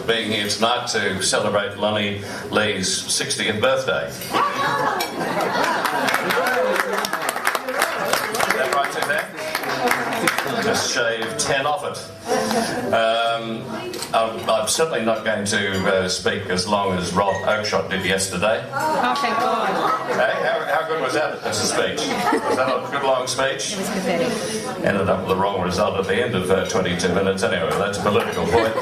being here tonight to celebrate Lonnie Lee's 60th birthday. Is that right, Suzanne? Just shave 10 off it. I'm certainly not going to speak as long as Rob Oakeshott did yesterday. Oh, thank God. Hey, how good was that as a speech? Was that a good long speech? It was pathetic. Ended up with the wrong result at the end of 22 minutes. Anyway, that's a political point.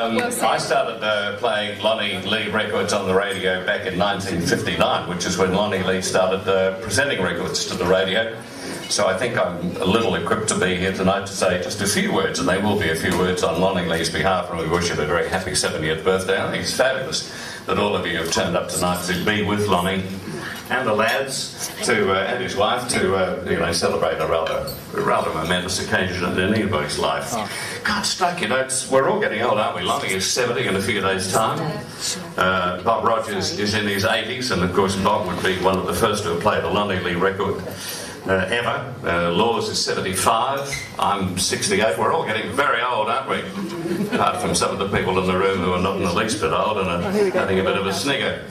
I started playing Lonnie Lee records on the radio back in 1959, which is when Lonnie Lee started presenting records to the radio. So I think I'm a little equipped to be here tonight to say just a few words, and they will be a few words on Lonnie Lee's behalf, and we wish him a very happy 70th birthday. I think it's fabulous that all of you have turned up tonight to be with Lonnie and the lads and his wife to celebrate a rather momentous occasion in anybody's life. God, stuck, we're all getting old, aren't we? Lonnie is 70 in a few days' time. Bob Rogers is in his 80s, and of course Bob would be one of the first to have played a Lonnie Lee record ever. Laws is 75. I'm 68. We're all getting very old, aren't we? Apart from some of the people in the room who are not in the least bit old and are having a bit of a snigger.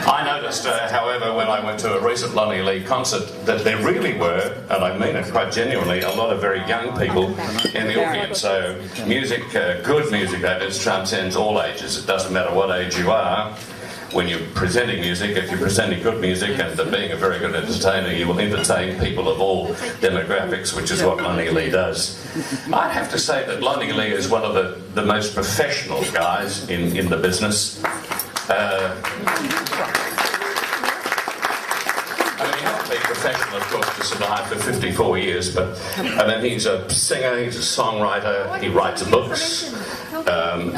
I noticed, however, when I went to a recent Lonnie Lee concert, that there really were, and I mean it quite genuinely, a lot of very young people in the audience. So music, good music, that is, transcends all ages. It doesn't matter what age you are. When you're presenting music, if you're presenting good music and being a very good entertainer, you will entertain people of all demographics, which is what Lonnie Lee does. I'd have to say that Lonnie Lee is one of the most professional guys in the business. I mean, you have to be professional, of course, to survive for 54 years, but I mean, he's a singer, he's a songwriter, he writes books.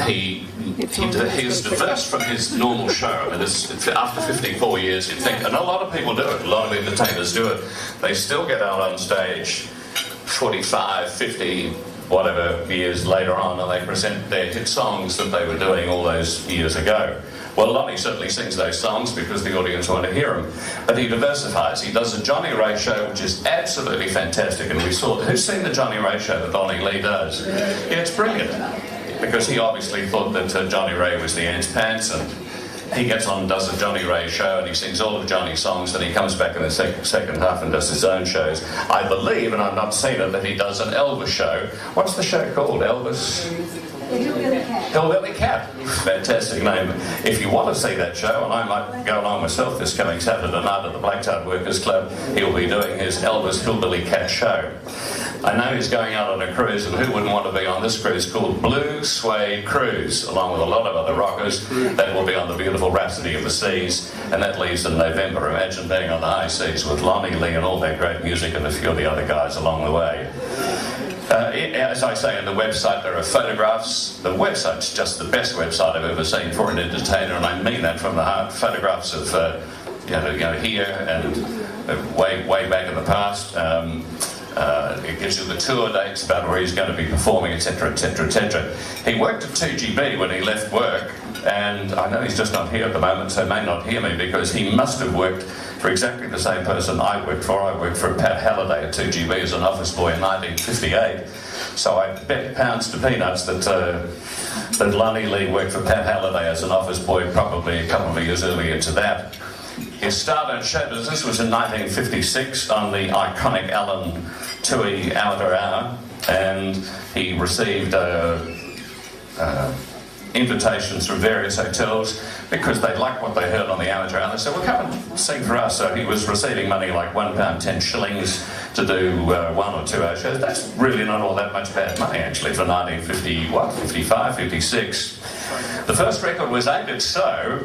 He's diverse from his normal show. I mean, after 54 years, you'd think, and a lot of people do it, a lot of entertainers do it, they still get out on stage 45, 50, whatever years later on, and they present their hit songs that they were doing all those years ago. Well, Lonnie certainly sings those songs because the audience want to hear them. But he diversifies. He does a Johnny Ray show, which is absolutely fantastic. And who's seen the Johnny Ray show that Lonnie Lee does? Yeah, it's brilliant. Because he obviously thought that Johnny Ray was the Ants Pants, and he gets on and does a Johnny Ray show, and he sings all of Johnny's songs, and he comes back in the second half and does his own shows. I believe, and I've not seen it, that he does an Elvis show. What's the show called? Elvis? Hillbilly Cat. Fantastic name. If you want to see that show, and I might go along myself this coming Saturday night at the Blacktart Workers Club, he'll be doing his Elvis Hillbilly Cat show. I know he's going out on a cruise, and who wouldn't want to be on this cruise called Blue Suede Cruise, along with a lot of other rockers. That will be on the beautiful Rhapsody of the Seas, and that leaves in November. Imagine being on the high seas with Lonnie Lee and all that great music and a few of the other guys along the way. As I say on the website, there are photographs. The website's just the best website I've ever seen for an entertainer, and I mean that from the heart. Photographs of here and way back in the past. It gives you the tour dates about where he's going to be performing, etc., etc., etc. He worked at 2GB when he left work, and I know he's just not here at the moment, so may not hear me, because he must have worked for exactly the same person I worked for. I worked for Pat Halliday at 2GB as an office boy in 1958. So I bet pounds to peanuts that Lonnie Lee worked for Pat Halliday as an office boy probably a couple of years earlier to that. His start on show business was in 1956 on the iconic Alan Tui Amateur Hour, and he received invitations from various hotels because they liked what they heard on the amateur hour. They said, well, come and sing for us. So he was receiving money like £1.10 to do 1 or 2 hour shows. That's really not all that much bad money, actually, for 55, 56. The first record was Ain't It So,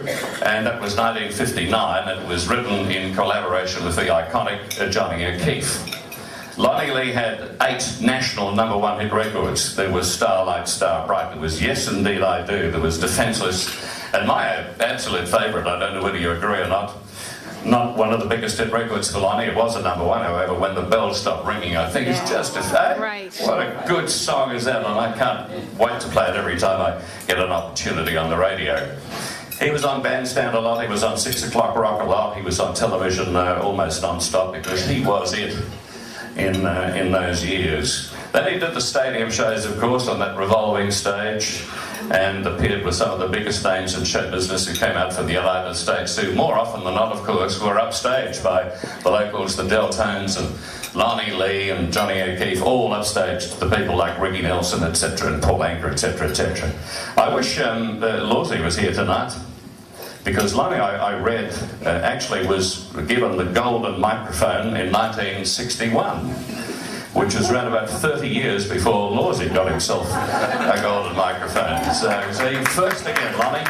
and that was 1959. It was written in collaboration with the iconic Johnny O'Keefe. Lonnie Lee had 8 national #1 hit records. There was Starlight, Starbright, there was Yes Indeed I Do, there was Defenseless, and my absolute favourite, I don't know whether you agree or not one of the biggest hit records for Lonnie. It was a #1, however, When the Bells Stop Ringing. I think it's just a right. What a good song is that, and I can't wait to play it every time I get an opportunity on the radio. He was on Bandstand a lot, he was on 6 O'Clock Rock a lot, he was on television almost non-stop because he was it in those years. Then he did the stadium shows, of course, on that revolving stage, and appeared with some of the biggest names in show business who came out from the United States, who more often than not, of course, were upstaged by the locals, the Deltones and Lonnie Lee and Johnny O'Keefe, all upstaged the people like Ricky Nelson, etc., and Paul Anka, etc., etc. I wish Lawsy was here tonight, because Lonnie, I read, actually was given the golden microphone in 1961. Which was around about 30 years before Lawsy got himself a golden microphone. So, see, first again, Lonnie.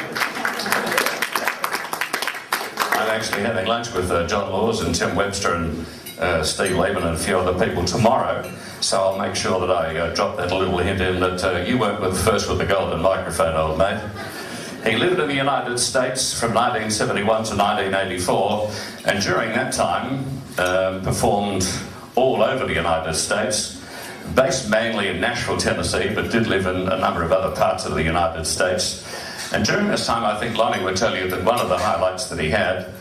I'm actually having lunch with John Laws and Tim Webster and Steve Lehman and a few other people tomorrow, so I'll make sure that I drop that little hint in that you weren't first with the golden microphone, old mate. He lived in the United States from 1971 to 1984, and during that time performed all over the United States, based mainly in Nashville, Tennessee, but did live in a number of other parts of the United States. And during this time, I think Lonnie would tell you that one of the highlights that he had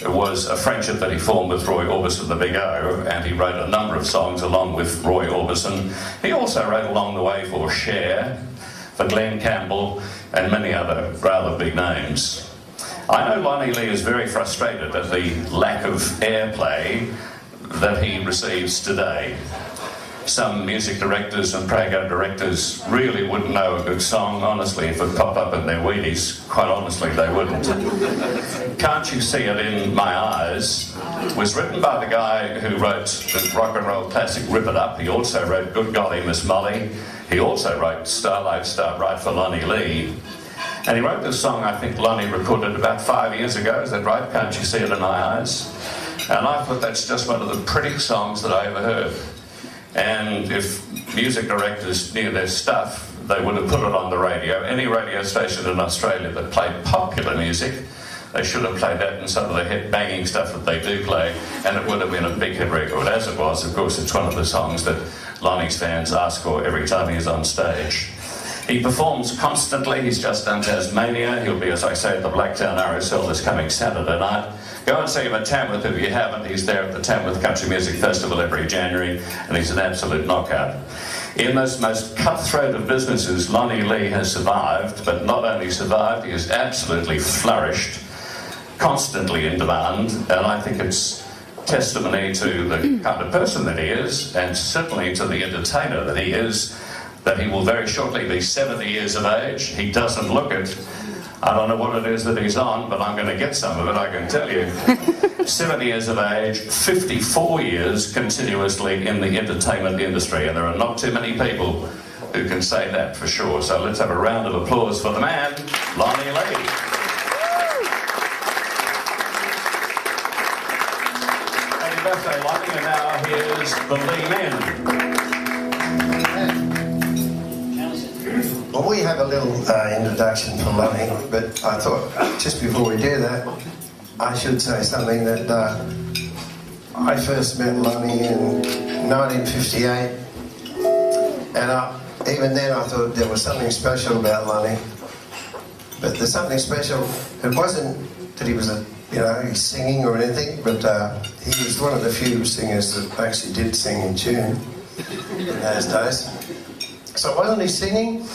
was a friendship that he formed with Roy Orbison, the Big O, and he wrote a number of songs along with Roy Orbison. He also wrote along the way for Cher, for Glenn Campbell, and many other rather big names. I know Lonnie Lee is very frustrated at the lack of airplay that he receives today. Some music directors and program directors really wouldn't know a good song, honestly, if it popped up in their Wheaties. Quite honestly, they wouldn't. Can't You See It in My Eyes was written by the guy who wrote the rock and roll classic Rip It Up. He also wrote Good Golly Miss Molly. He also wrote Starlight Starbright for Lonnie Lee. And he wrote this song, I think Lonnie recorded about 5 years ago. Is that right? Can't You See It in My Eyes? And I thought that's just one of the prettiest songs that I ever heard. And if music directors knew their stuff, they would have put it on the radio. Any radio station in Australia that played popular music, they should have played that and some of the hit-banging stuff that they do play, and it would have been a big hit record. As it was, of course, it's one of the songs that Lonnie's fans ask for every time he's on stage. He performs constantly. He's just done Tasmania. He'll be, as I say, at the Blacktown RSL this coming Saturday night. Go and see him at Tamworth if you haven't. He's there at the Tamworth Country Music Festival every January, and he's an absolute knockout. In this most cutthroat of businesses, Lonnie Lee has survived, but not only survived, he has absolutely flourished, constantly in demand, and I think it's testimony to the kind of person that he is, and certainly to the entertainer that he is, that he will very shortly be 70 years of age. He doesn't look it. I don't know what it is that he's on, but I'm going to get some of it, I can tell you. 70 years of age, 54 years continuously in the entertainment industry, and there are not too many people who can say that for sure. So let's have a round of applause for the man, Lonnie Lee. Happy birthday, Lonnie, and now here's the Lee Men. Well, we have a little introduction for Lonnie, but I thought just before we do that, I should say something that I first met Lonnie in 1958, and even then I thought there was something special about Lonnie. But there's something special. It wasn't that he was he's singing or anything, but he was one of the few singers that actually did sing in tune in those days. So wasn't he singing?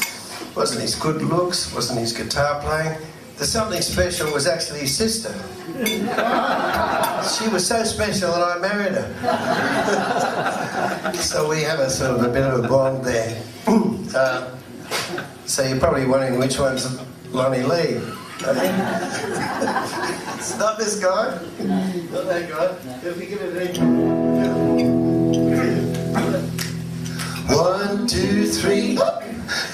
Wasn't his good looks, wasn't his guitar playing. There's something special was actually his sister. She was so special that I married her. So we have a sort of a bit of a bond there. So you're probably wondering which one's Lonnie Lee. It's not this guy. Not that guy. If we give it a 1, 2, 3.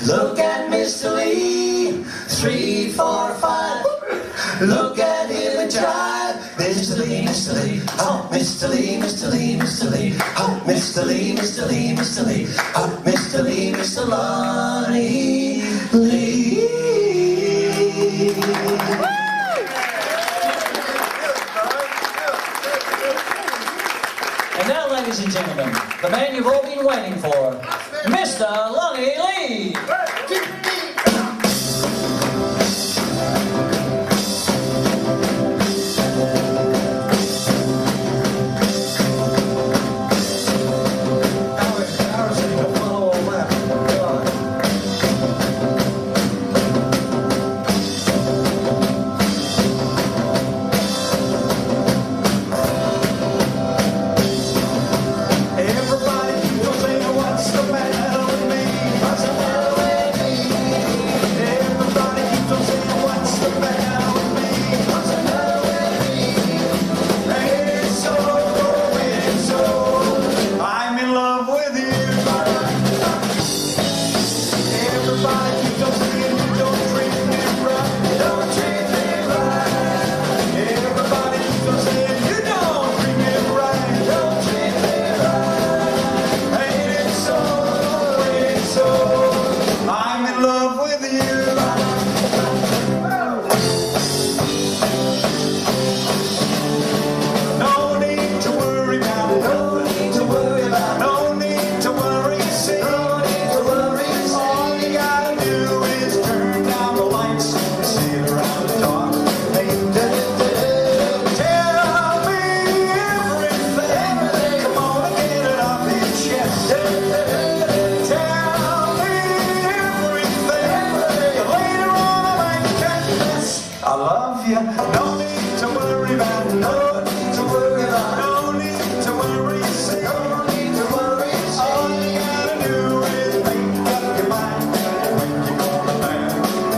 Look at Mr. Lee. 3, 4, 5. Look at him and drive. Mr. Lee, Mr. Lee. Oh, Mr. Lee, Mr. Lee, Mr. Lee. Oh, Mr. Lee, Mr. Lee, Mr. Lee. Oh, Mr. Lee, Mr. Lonnie Lee. And now, ladies and gentlemen, the man you've all been waiting for, Mr. Lonnie Lee. you. No need to worry about, no need to worry about, no need to worry, you say, no need to worry. All you gotta do is make up your mind when you're gonna land,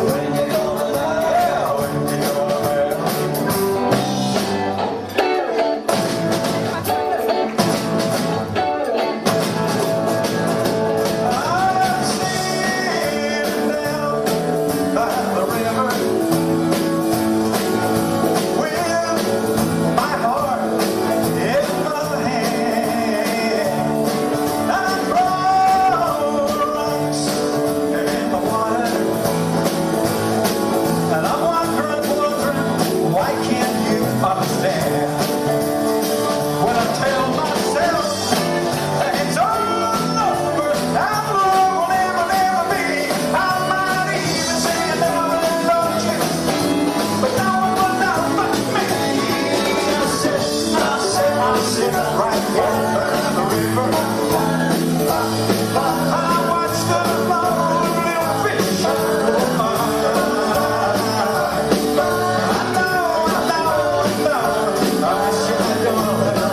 when you're gonna land, when you're gonna land. I'm sitting down by the river with my heart in my hand. I throw rocks in the water, and I'm wondering, why can't you understand when I tell myself that it's all over, our love will never, never be. I might even say I never loved you, but no one will know but me. I sit right here by the river. I watch the lonely fish. I know, I should know that.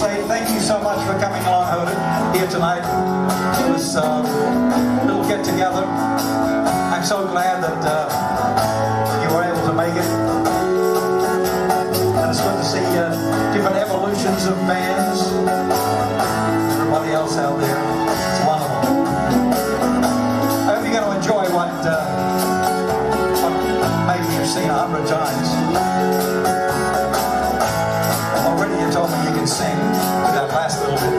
say thank you so much for coming along here tonight to this little get-together. I'm so glad that you were able to make it. And it's good to see different evolutions of bands. Everybody else out there, it's wonderful. I hope you're going to enjoy what maybe you've seen 100 times. Already you told me you can sing with that last little bit.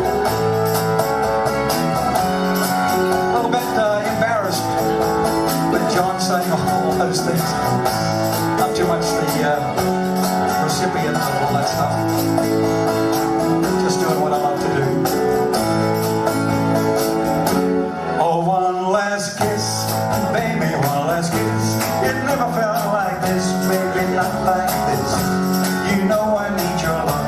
A little bit embarrassed with John saying all those things. Not too much the recipient of all that stuff. Just doing what I love to do. Oh, one last kiss, baby, one last kiss. It never felt like this, baby, not like this. You know I need your love.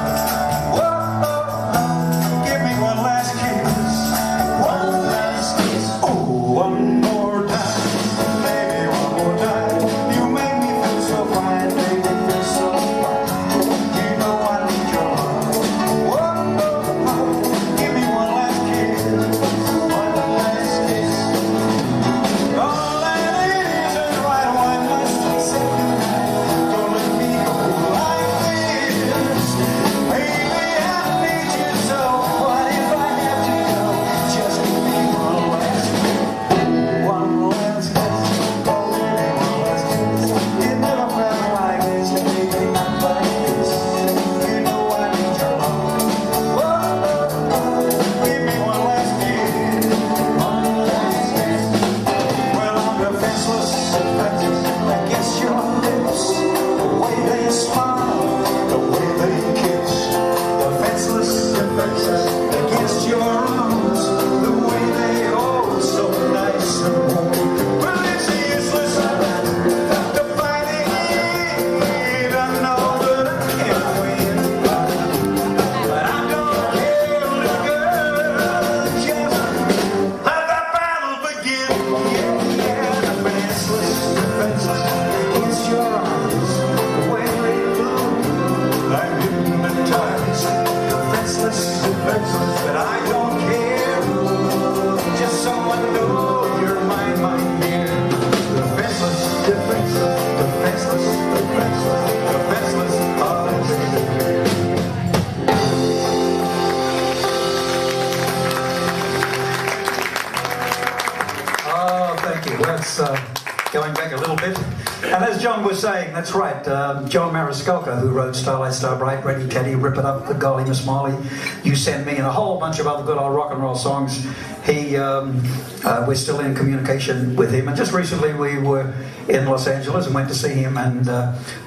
Going back a little bit, and as John was saying, that's right, John Mariscalco, who wrote Starlight Starbright, Ready Teddy, Rip It Up, The Golly Miss Molly, You Send Me, and a whole bunch of other good old rock and roll songs. We're still in communication with him, and just recently we were in Los Angeles and went to see him, and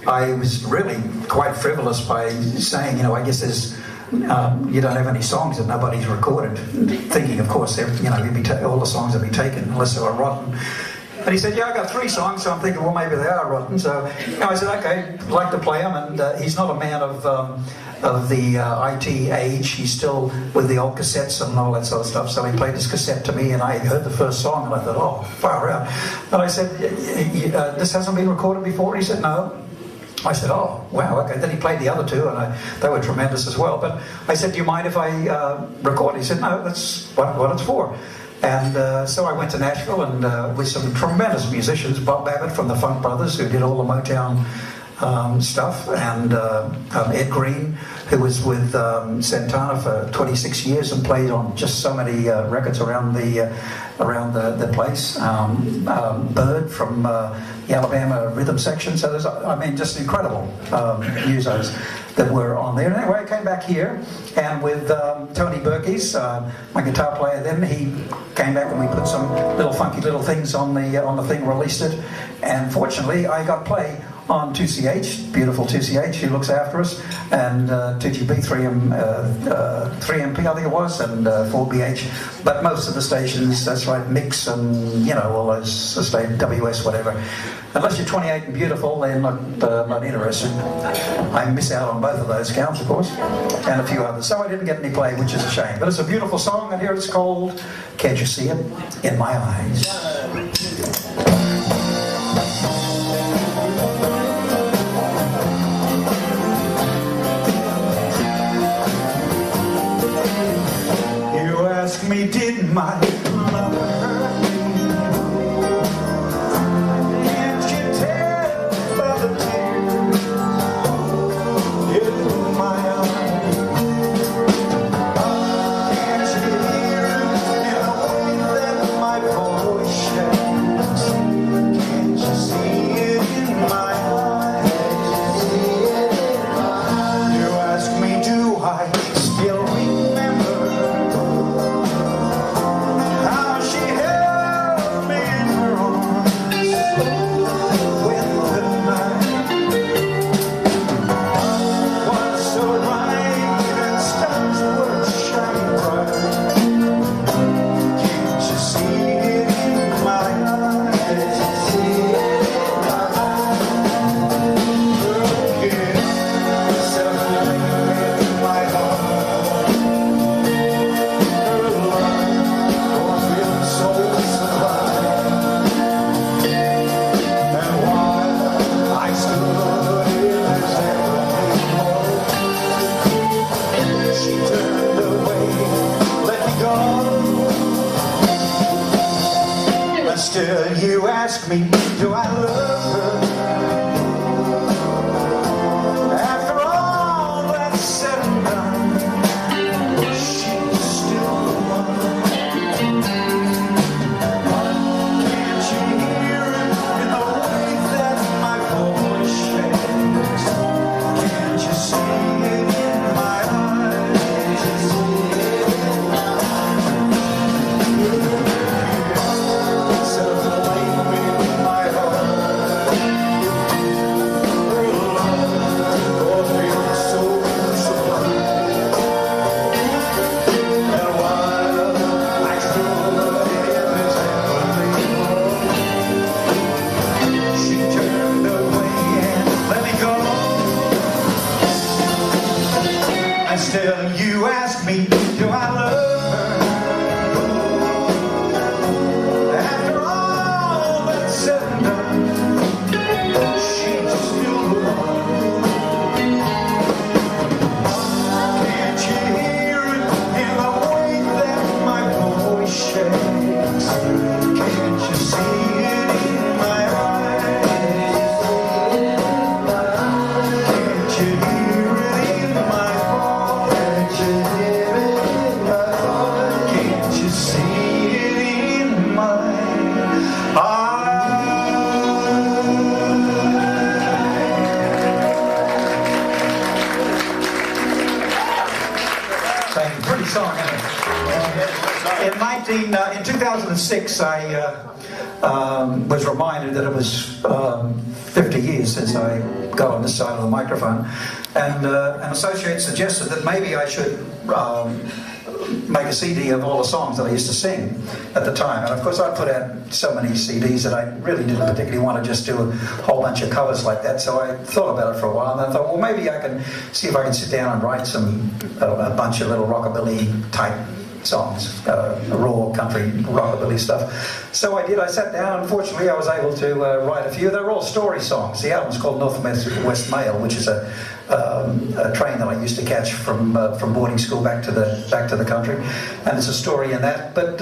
I was really quite frivolous by saying, you know, I guess there's you don't have any songs that nobody's recorded, thinking, of course, all the songs have been taken unless they were rotten. And he said, yeah, I got 3 songs, so I'm thinking, well, maybe they are rotten. So I said, okay, I'd like to play them. And he's not a man of the IT age. He's still with the old cassettes and all that sort of stuff. So he played his cassette to me, and I heard the first song, and I thought, oh, far out. And I said, this hasn't been recorded before? And he said, no. I said, oh, wow, okay. Then he played the other 2, and they were tremendous as well. But I said, do you mind if I record? He said, no, that's what it's for. And so I went to Nashville and with some tremendous musicians, Bob Babbitt from the Funk Brothers, who did all the Motown stuff, and Ed Green, who was with Santana for 26 years and played on just so many records around the place. Bird from the Alabama rhythm section. So there's, I mean, just incredible musos that were on there. And anyway, I came back here, and with Tony Berkey's, my guitar player then, he came back and we put some little funky little things on the thing, released it, and fortunately I got play on 2CH, beautiful 2CH, who looks after us, and 2GB, 3MP I think it was, and 4BH, but most of the stations, that's right, Mix and, you know, all those stations, WS, whatever. Unless you're 28 and beautiful, they're not interested. I miss out on both of those counts, of course, and a few others. So I didn't get any play, which is a shame. But it's a beautiful song, and here it's called Can't You See It in My Eyes. my lover. Can't you tell by the tears in my eyes? Can't you hear in the way that my voice shakes? Can't you see it in my eyes? You ask me, do I still remember how she held me in her arms when the night was so bright and stars were shining bright? Can't you see it in my eyes? Still, you ask me, do I love her? After all that's said and done, she's still the one. Can't you hear it in the way that my voice shakes? Can't you see it in my eyes? Still, you ask me, do I love her? After all that's said and done, she's still the one. Can't you hear it in the way that my voice shakes? Can't you see it in my eyes? Can't you hear it in my Can't you see it in my Thank you. Pretty song, isn't it? In 2006, I was reminded that it was 50 years since I got on this side of the microphone, and an associate suggested that maybe I should make a CD of all the songs that I used to sing at the time. And of course, I put out so many CDs that I really didn't particularly want to just do a whole bunch of covers like that. So I thought about it for a while, and I thought, well, maybe I can see if I can sit down and write a bunch of little rockabilly type songs, raw country rockabilly stuff. So I did. I sat down. Unfortunately, I was able to write a few. They're all story songs. The album's called North West Mail, which is a train that I used to catch from boarding school back to the country, and it's a story in that. But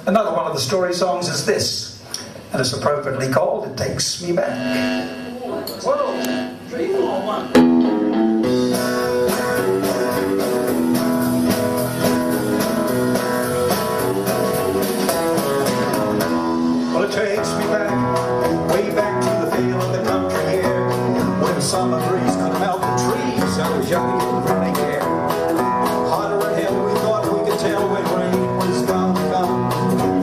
another one of the story songs is this, and it's appropriately called "It Takes Me Back." 12, 3, 4, 1. Well, it takes me back, way back to the feel of the country air, when the summer breeze could melt the trees. I was young and didn't really care. Hotter than hell, we thought we could tell when rain was gonna come.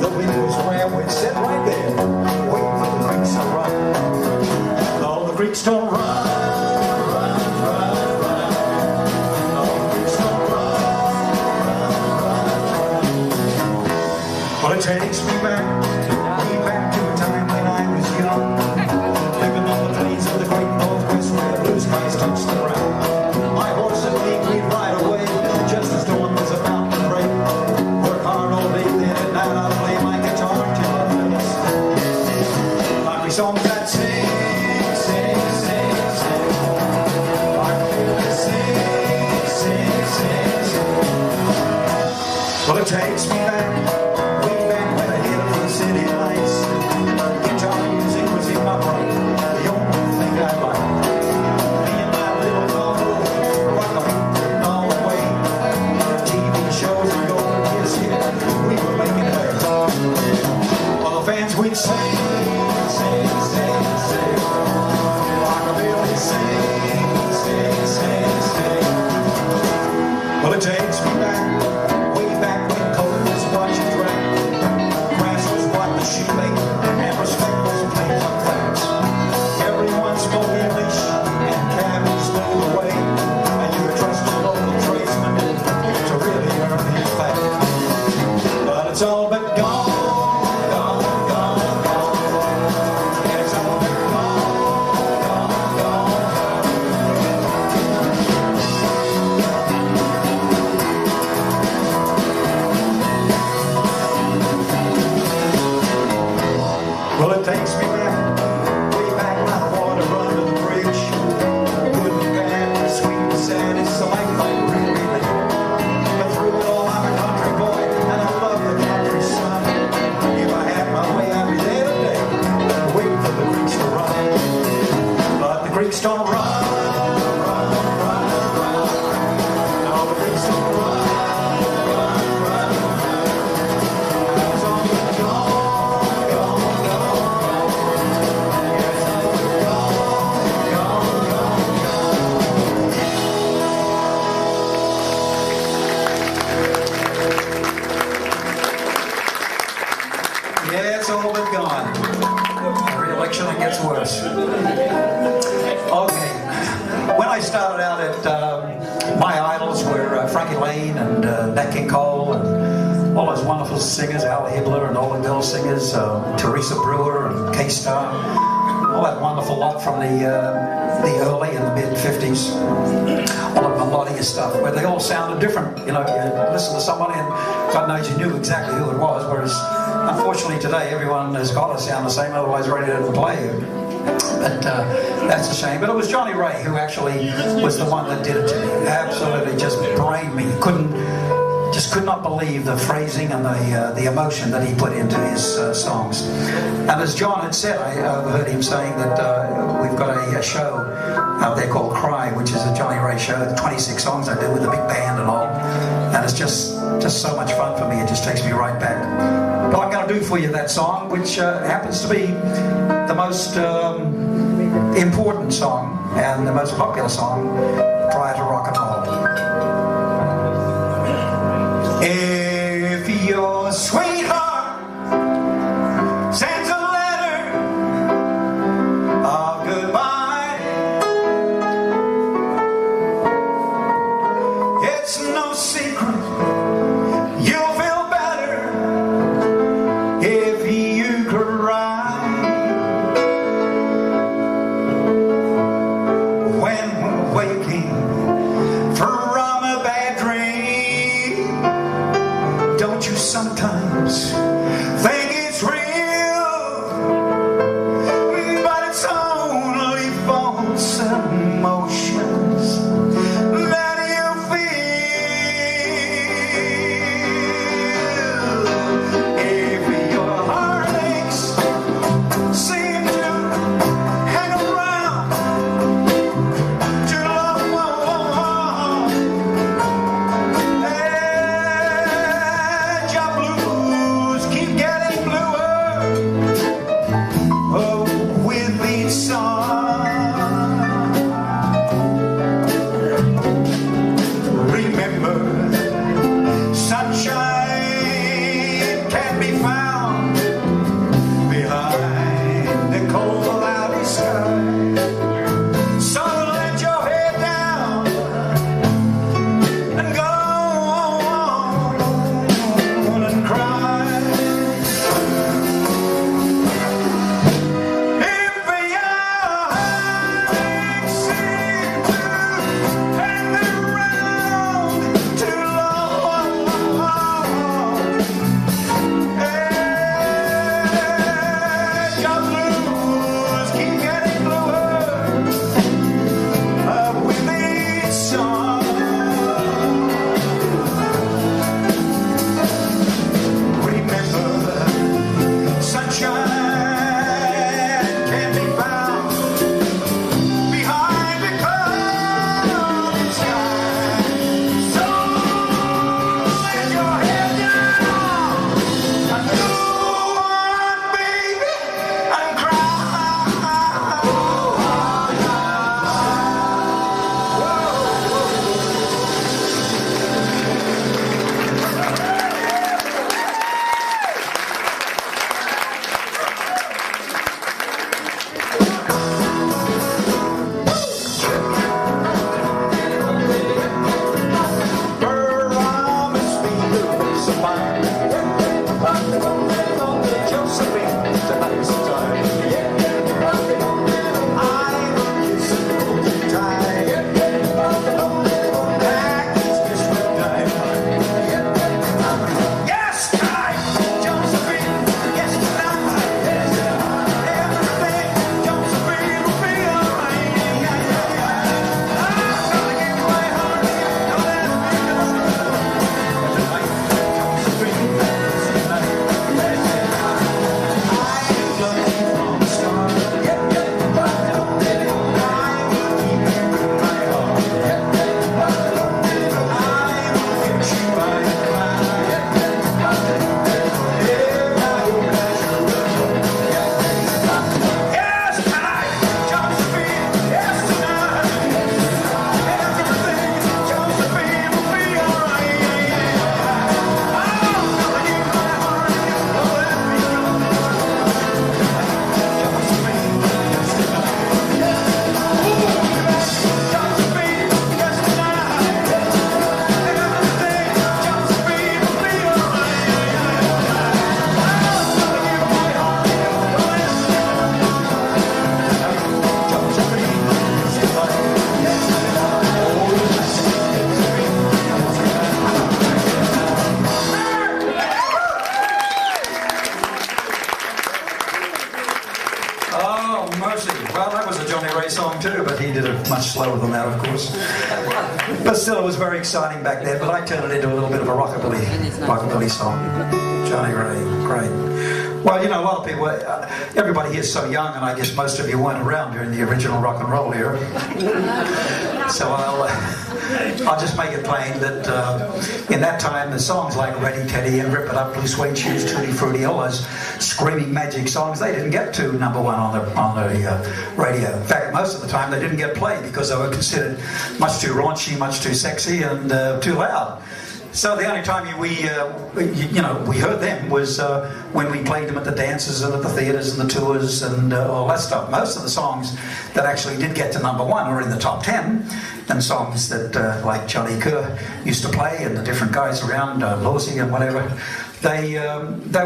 The wind was rare, we'd sit right there, waiting for the creeks to run. No, the creeks don't run. Well, it takes me back to a time when I was young, living on the plains of the great Northwest where the blue skies touched the ground. My horse and me, we'd ride away just as dawn was about to break. Work hard all day, then at night I'd play my guitar till I face. Country songs that sing, sing, sing, sing. Sing, sing, sing, sing. Well, it takes me back gets worse. Okay. When I started out at, my idols were Frankie Lane and Nat King Cole and all those wonderful singers, Al Hibbler and all the girl singers, Teresa Brewer and K-Star, all that wonderful lot from the early and the mid-50s, all that melodious stuff, where they all sounded different. You know, you listen to somebody and God knows you knew exactly who it was, whereas unfortunately today everyone has got to sound the same, otherwise the radio doesn't play you. But that's a shame. But it was Johnny Ray who actually was the one that did it to me. Absolutely just brained me. Just could not believe the phrasing and the emotion that he put into his songs. And as John had said, I overheard him saying that we've got a show out there called Cry, which is a Johnny Ray show. 26 songs I do with a big band and all. And it's just so much fun for me. It just takes me right back. But I'm going to do for you that song, which happens to be the most important song and the most popular song prior to rock and roll. If your sweetheart sends a letter of goodbye, it's no secret you'll feel better if you cry. When waking from a bad dream, don't you sometimes think it's real? But it's only false emotions that you feel. slower than that, of course. But still, it was very exciting back then. But I turned it into a little bit of a rockabilly song. Johnny Ray, great. Well, you know, a lot of people, everybody here is so young, and I guess most of you weren't around during the original rock and roll era. So I'll just make it plain that in that time, the songs like Ready Teddy and Rip It Up, Blue Suede Shoes, Tutti Frutti, all those screaming magic songs, they didn't get to #1 on the radio. In fact, most of the time they didn't get played because they were considered much too raunchy, much too sexy, and too loud. So the only time we heard them was when we played them at the dances and at the theatres and the tours and all that stuff. Most of the songs that actually did get to #1 were in the top 10, and songs that like Johnny Kerr used to play and the different guys around, Lawsy and whatever, they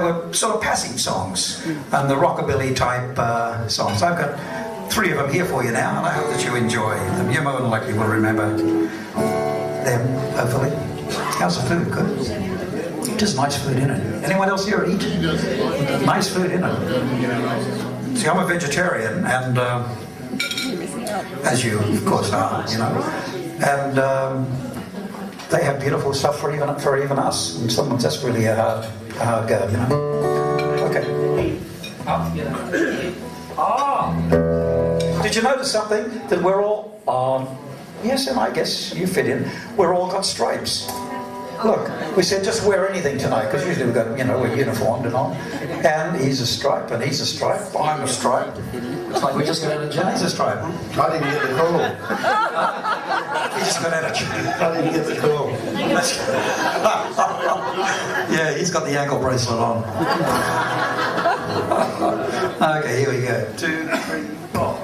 were sort of passing songs and the rockabilly type songs. I've got 3 of them here for you now, and I hope that you enjoy them. You more than likely will remember them, hopefully. How's the food? Good? Just nice food in it. Anyone else here eat? Nice food in it. See, I'm a vegetarian, and as you of course are, you know, and they have beautiful stuff for even us. And sometimes that's really a hard go, you know. Okay. Did you notice something? That we're all yes, and I guess you fit in. We're all got stripes. Look, we said just wear anything tonight, because usually we've got, you know, we're uniformed and all. And he's a stripe, and he's a stripe, I'm a stripe. It's like we just got out of jail. He's a stripe. I didn't get the call. He just got out of jail. I didn't get the call. Yeah, he's got the ankle bracelet on. Okay, here we go. 2, 3, 4.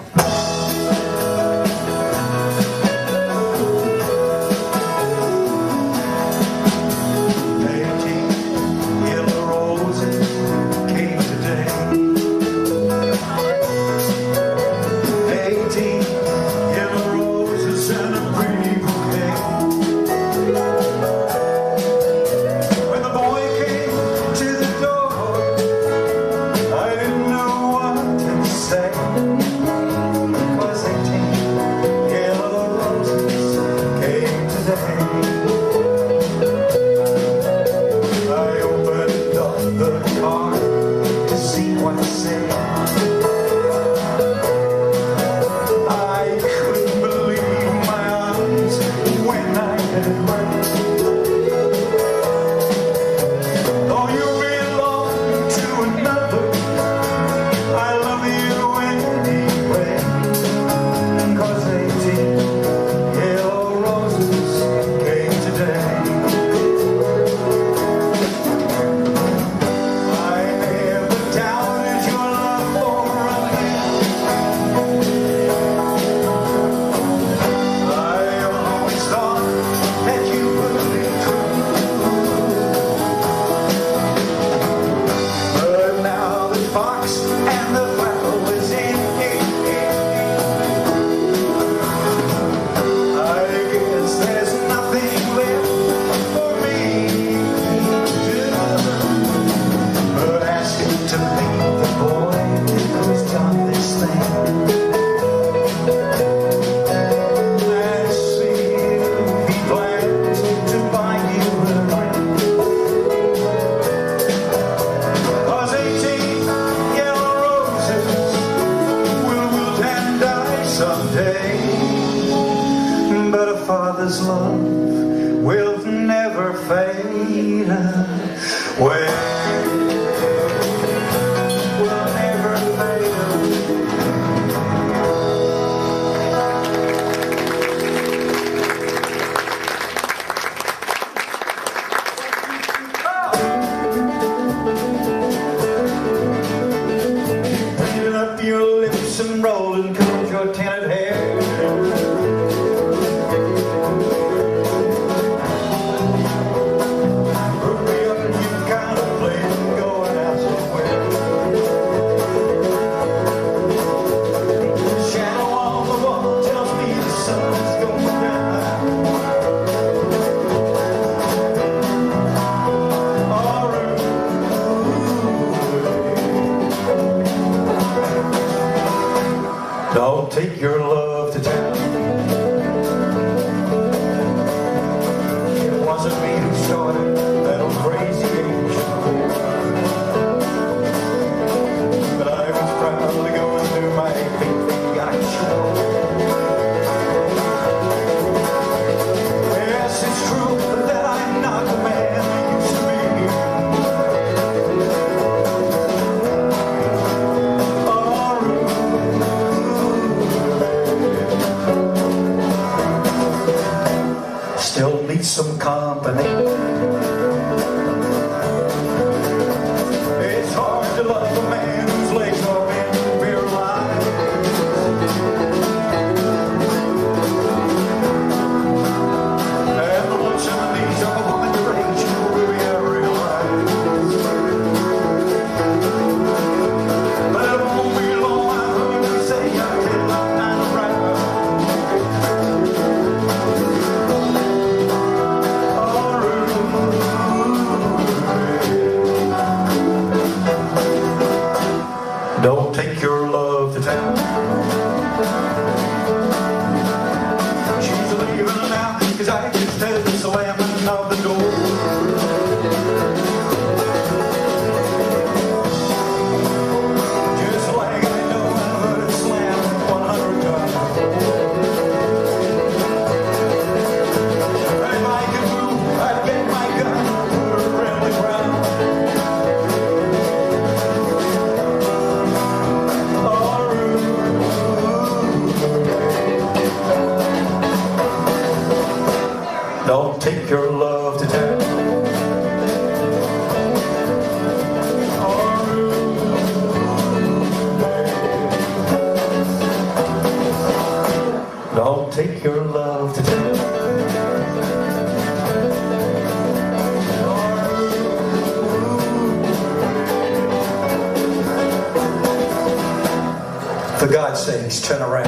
Father's love will never fade away. Will never fade Clean up your lips and roll and curl your tinted hair. Don't take your love to town. God's sakes, turn around.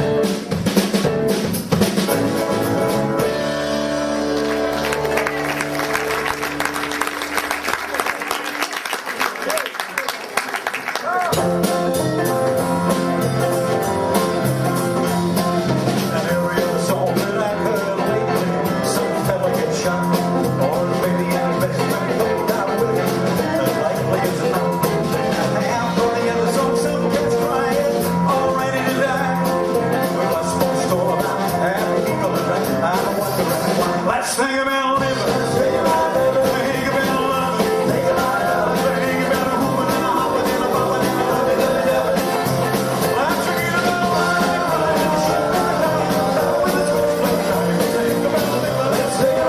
Let's think about living. Think about living. Think about loving. Think about loving. Think about moving and hopping and bumping and loving and loving. Let's forget about life. Let's think about living. Let's think about living. Let's think about life.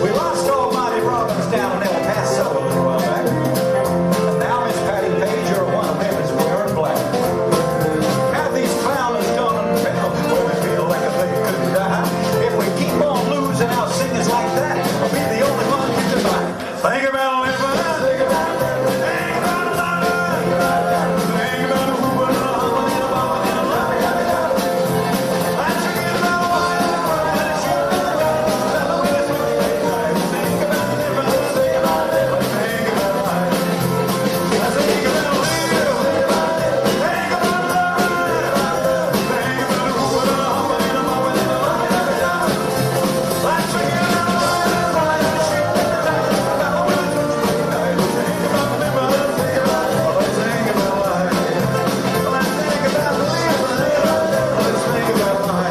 We lost Almighty Robbins down in El Paso a little while back. Think about living. Think about living. Think about loving. Think about moving and hopping and bumping and loving and loving. Let's forget about life. Let's forget about loving. Think about living. Let's think about living. Think about life. Let's think about living. Think about living. Think about loving. Think about moving and hopping and bumping and loving and loving. Let's forget about life.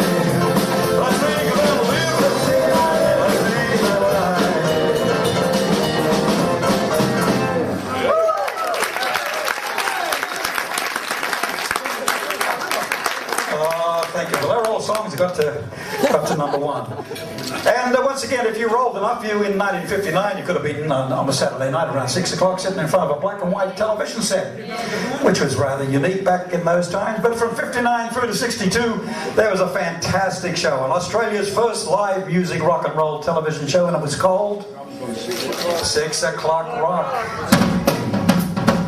Thank you. Well, they're all songs that got to number one. And once again, if you rolled enough, you in 1959, you could have been on a Saturday night around 6 o'clock sitting in front of a black and white television set, which was rather unique back in those times. But from 59 through to 62, there was a fantastic show on Australia's first live music rock and roll television show, and it was called 6 O'Clock Rock.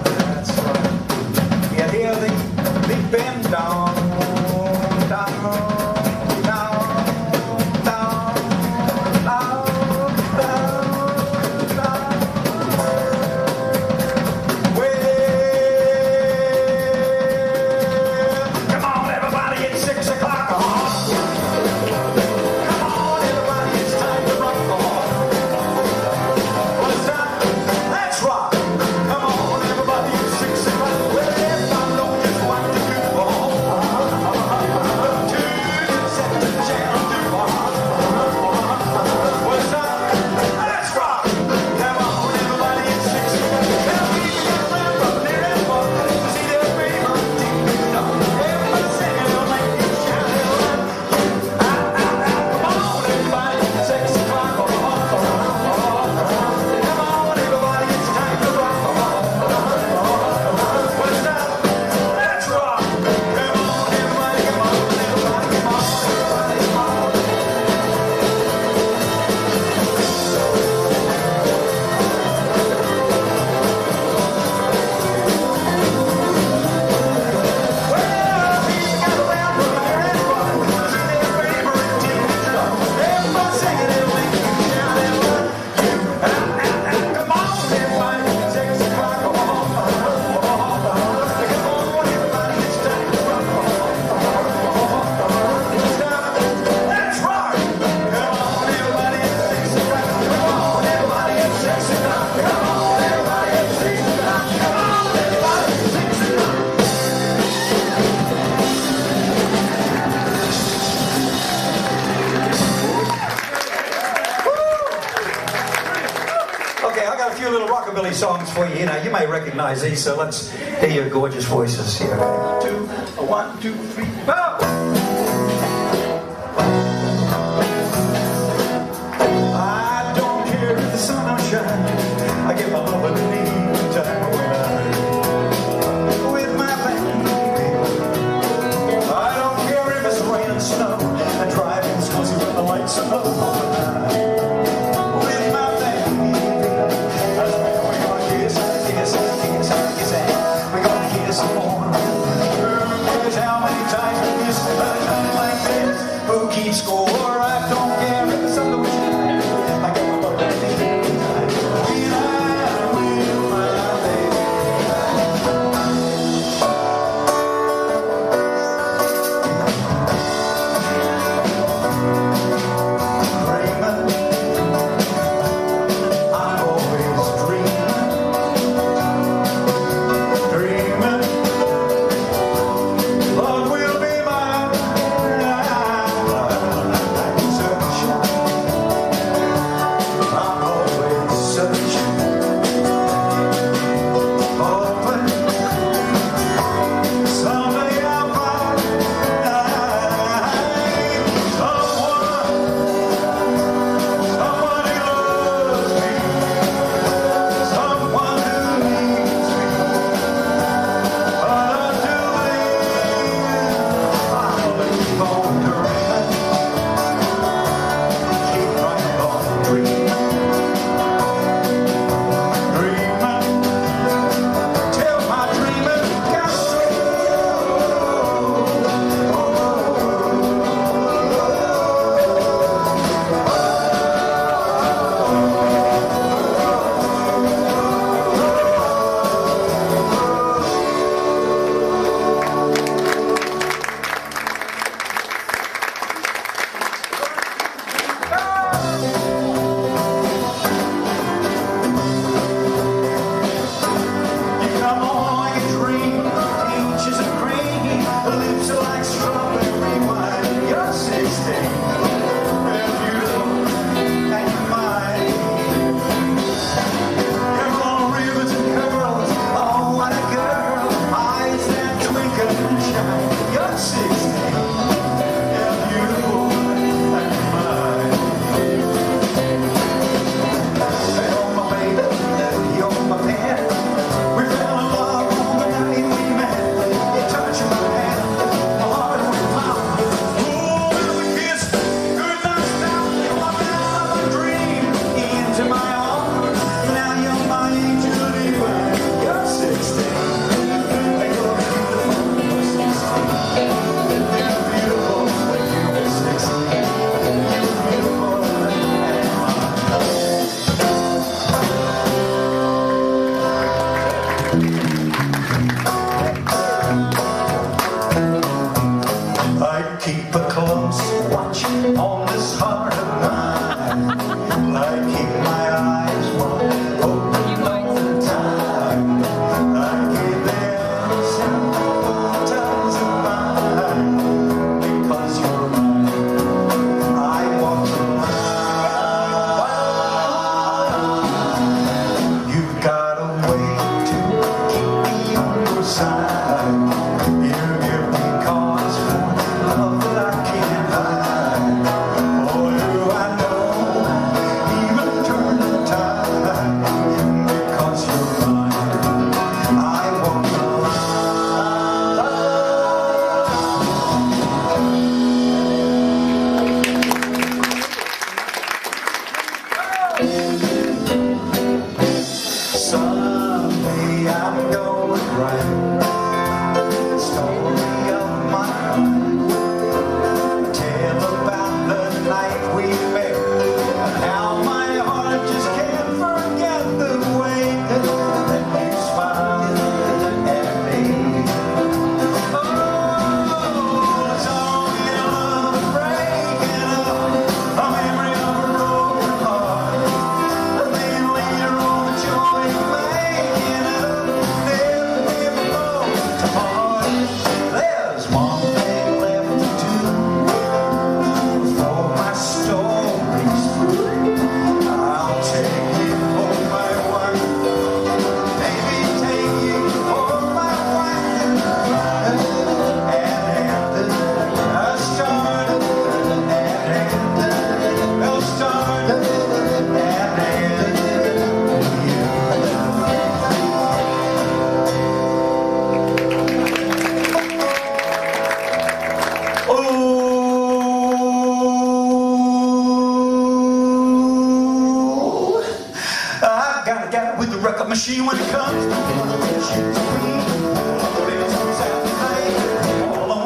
That's right. You hear the big band down. few little rockabilly songs for you. You may recognize these, so let's hear your gorgeous voices here. 1, 2, 3, 4. I don't care if the sun don't shine. I get my love anytime when I'm with my family. I don't care if it's rain and snow. I drive in Scotia when the lights are low. With my family. keep score. I don't care if it's on the weekend. I get my butt right in. When I will, my baby. Machine when it comes to all the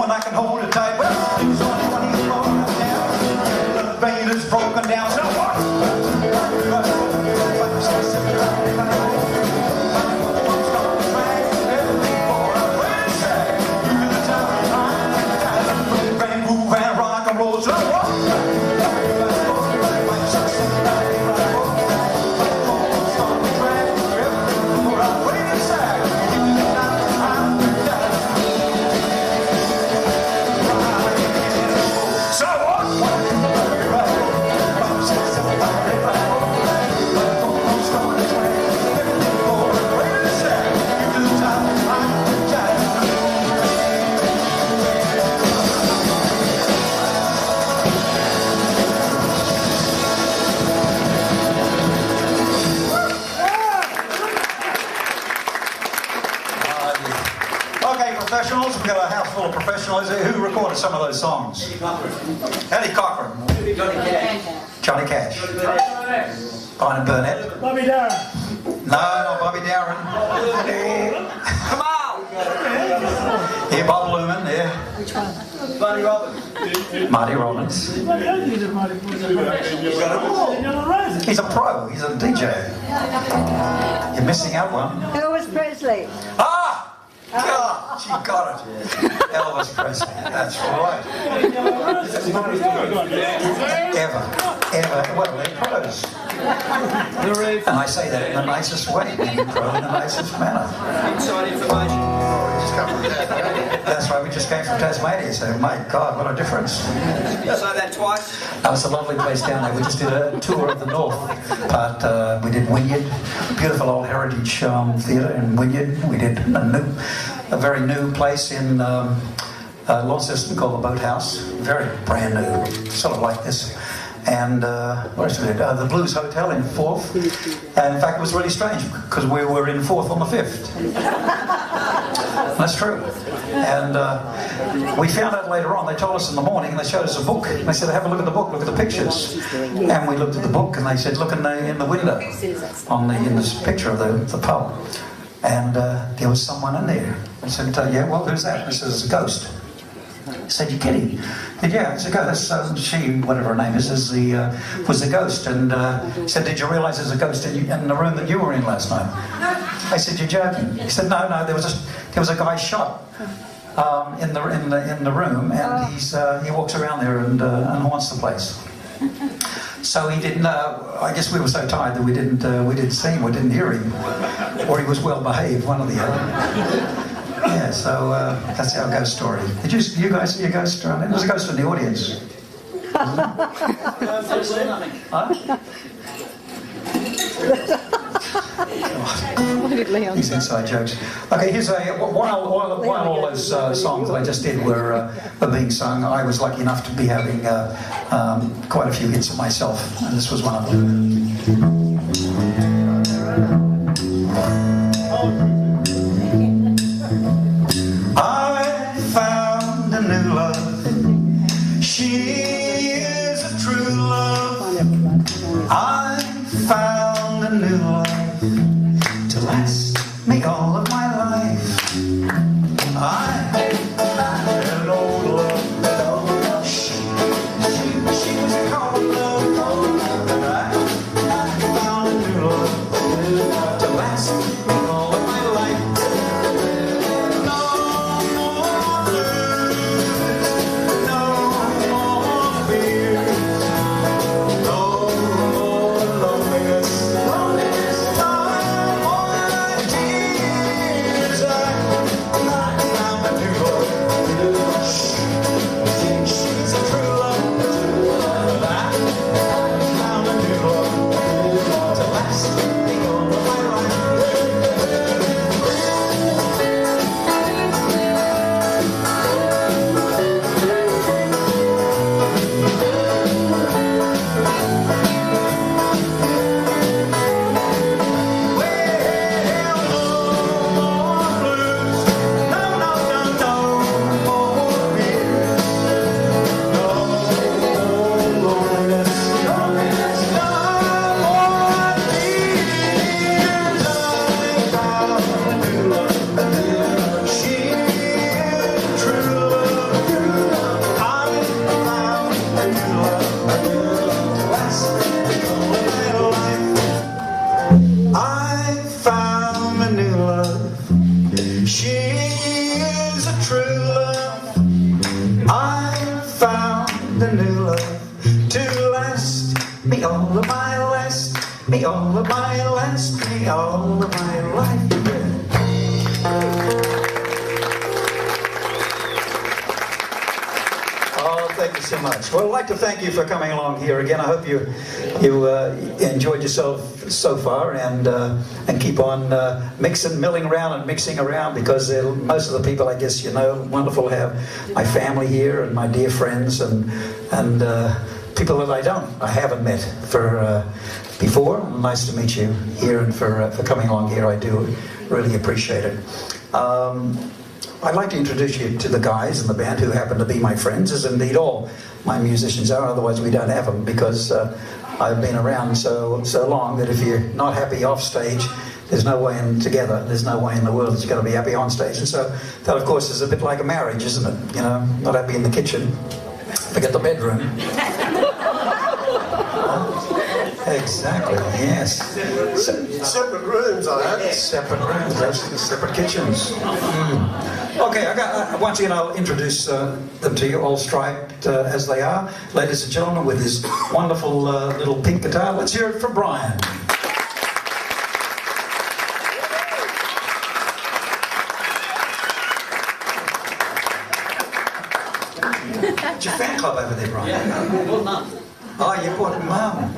when I can hold it tight. Well, it's only one more now. all professional, is it? Who recorded some of those songs? Eddie Cochran. Johnny Cash. Brian Burnett. Bobby Darren. No, not Bobby Darren. Come on! Yeah, Bob Lumen, yeah. Which one? Marty Robbins. Marty Robbins. He's a pro, he's a DJ. You're missing out one. Elvis Presley. Ah! God, she got it. Elvis Presley, that's right. Ever. Well, they're pros. And I say that in the nicest way, being pro in the nicest manner. Inside information. That's right, we just came from Tasmania, so my God, what a difference. You say that twice? That was a lovely place down there. We just did a tour of the north part. We did Wynyard, beautiful old heritage theatre in Wynyard. We did a very new place in Launceston called the Boathouse. Very brand new, sort of like this. And what else we did? The Blues Hotel in 4th. And in fact, it was really strange because we were in 4th on the 5th. That's true. And we found out later on, they told us in the morning, and they showed us a book. And they said, have a look at the book, look at the pictures. And we looked at the book, and they said, look in the window, in this picture of the pub. And there was someone in there. I said, yeah, well, who's that? He said, it's a ghost. I said, you're kidding? I said, yeah, it's a ghost. She, whatever her name is was the ghost. And he said, did you realise there's a ghost in the room that you were in last night? I said, you're joking. He said, no, there was a guy shot in the room, and he walks around there and haunts the place. So he didn't. I guess we were so tired that we didn't see him, or didn't hear him, or he was well behaved, one or the other. Yeah, so that's our ghost story. Did you guys see a ghost story? There was a ghost in the audience. Huh? These inside jokes. Okay, here's while all those songs that I just did were being sung, I was lucky enough to be having quite a few hits of myself, and this was one of them. I found a new love. She is a true love. I found a new love to last me all of my life. I found an old love. She was called love. And I found a new love to last me all of my life. No more blues, no more fears, no more loneliness, no more tears. I found a new love. She's a true love. I found a new love to last me all of my life. I found a new love. She is a true love. I found a new love to last me all of my last, me all of my last, me all of my life. Oh, thank you so much. Well, I'd like to thank you for coming along here again. I hope you enjoyed yourself so far, and keep on milling around and mixing around, because most of the people, I guess, wonderful to have my family here and my dear friends and people that I haven't met before. Nice to meet you here, and for coming along here. I do really appreciate it. I'd like to introduce you to the guys in the band who happen to be my friends, as indeed all my musicians are, otherwise we don't have them, because I've been around so long that if you're not happy off stage, there's no way in together, there's no way in the world that you're going to be happy on stage. And so that, of course, is a bit like a marriage, isn't it? You know, not happy in the kitchen, forget the bedroom. Exactly, yes. Separate rooms, I hope. Separate rooms, absolutely, separate kitchens. Okay, once again, I'll introduce them to you, all striped as they are. Ladies and gentlemen, with his wonderful little pink guitar, let's hear it for Brian. It's your fan club over there, Brian. Yeah. Oh, you bought Mum.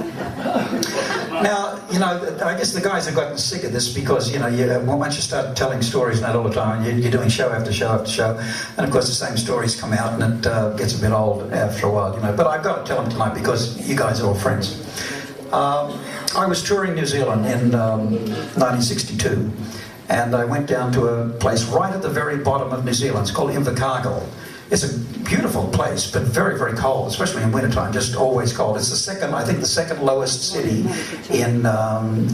Now, you know, I guess the guys have gotten sick of this because, you know, once you start telling stories and that all the time, you're doing show after show after show, and of course the same stories come out and it gets a bit old after a while, you know. But I've got to tell them tonight because you guys are all friends. I was touring New Zealand in 1962, and I went down to a place right at the very bottom of New Zealand. It's called Invercargill. It's a beautiful place, but very, very cold, especially in wintertime, just always cold. It's the second, I think, the second lowest city in